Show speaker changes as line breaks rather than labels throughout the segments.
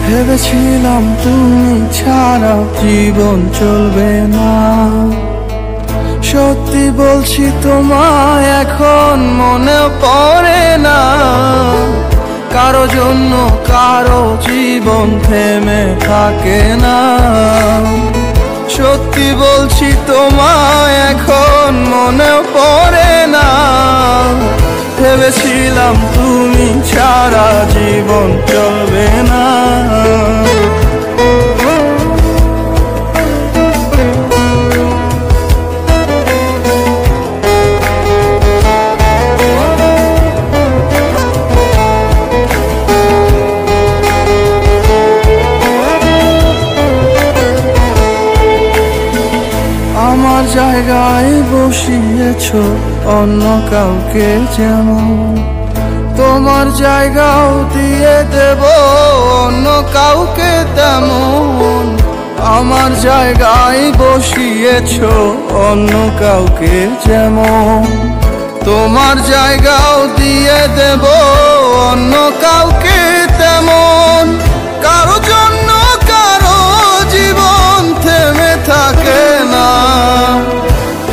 ভেবেছিলাম তুমি ছাড়া জীবন চলবে না। সত্যি বলছি তোমায় এখন মনে পড়ে না। কারো জন্য কারো জীবন থেমে থাকে না। সত্যি বলছি তোমায় এখন মনে পড়ে না। ভেবেছিলাম তুমি ছাড়া জীবন চলবে না। আমার জায়গায় বসিয়েছো অন্য কাউকে যেমন, তোমার জায়গাও দিয়ে দেব অন্য কাউকে তেমন। আমার জায়গায় বসিয়েছো অন্য কাউকে যেমন, তোমার জায়গাও দিয়ে দেব অন্য কাউকে তেমন। কারো জন্য কারো জীবন থেমে থাকে না।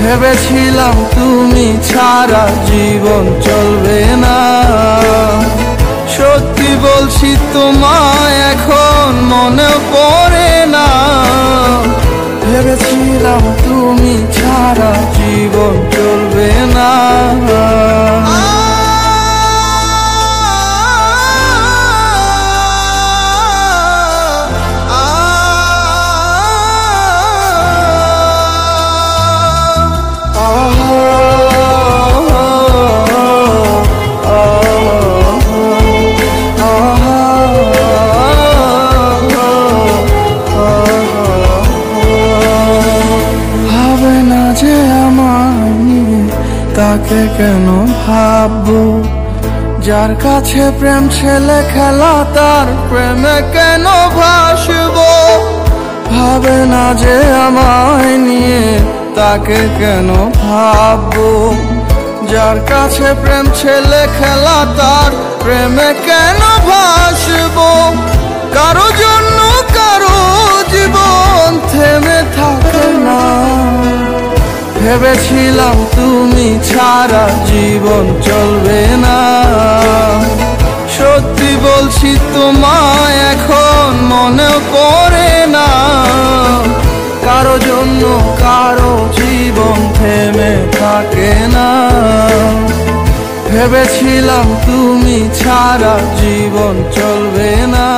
ভেবেছিলাম তুমি ছাড়া জীবন চলবে না। সত্যি বলছি তোমায় এখন মনে পড়ে না। ভেবেছিলাম তুমি ছাড়া জীবন চলবে না। তাকে কেন ভাববো, যার কাছে প্রেম ছেলে খেলা তার প্রেমে কেন ভাসবো। ভাবে না যে আমায় নিয়ে তাকে কেন ভাববো, যার কাছে প্রেম ছেলে খেলা তার প্রেমে কেন ভাসবো। কারো জন্য কারো জীবন থেমে থাকে না। ভেবেছিলাম তুমি ছাড়া জীবন চলবে না। সত্যি বলছি তোমায় এখন মনে পড়ে না। কারো জন্য কারো জীবন থেমে থাকে না। ভেবেছিলাম তুমি ছাড়া জীবন চলবে না।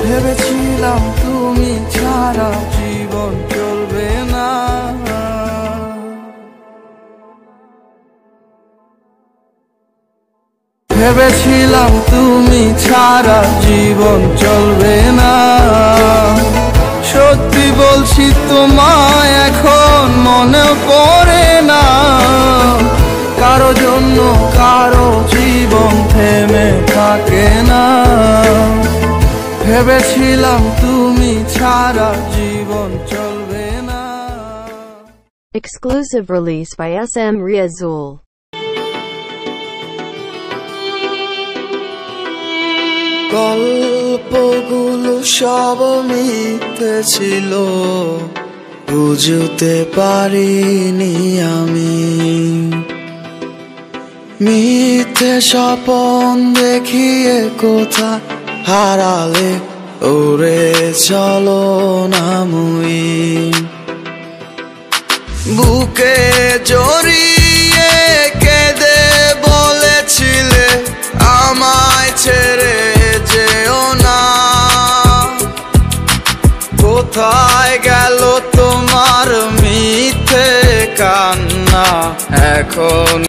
ভেবেছিলাম তুমি ছাড়া জীবন চলবে না। ভেবেছিলাম তুমি ছাড়া জীবন চলবে না। সত্যি বলছি তোমায় এখন মনে পড়ে না। কারো জন্য কারো জীবন থেমে থাকে না। ভেবেছিলাম তুমি ছাড়া জীবন চলবে না।
Exclusive release by SM Riazul.
গল্পগুলো সব মিথ্যে ছিল, বুঝতে পারিনি আমি। মিথ্যে স্বপন দেখিয়ে কোথা হারালে ওরে চলো না মুই। বুকে জড়িয়ে কেঁদে বলেছিলে আমায় ছেড়ে যেও না। কোথায় গেল তোমার মিথ্যে কান্না এখন?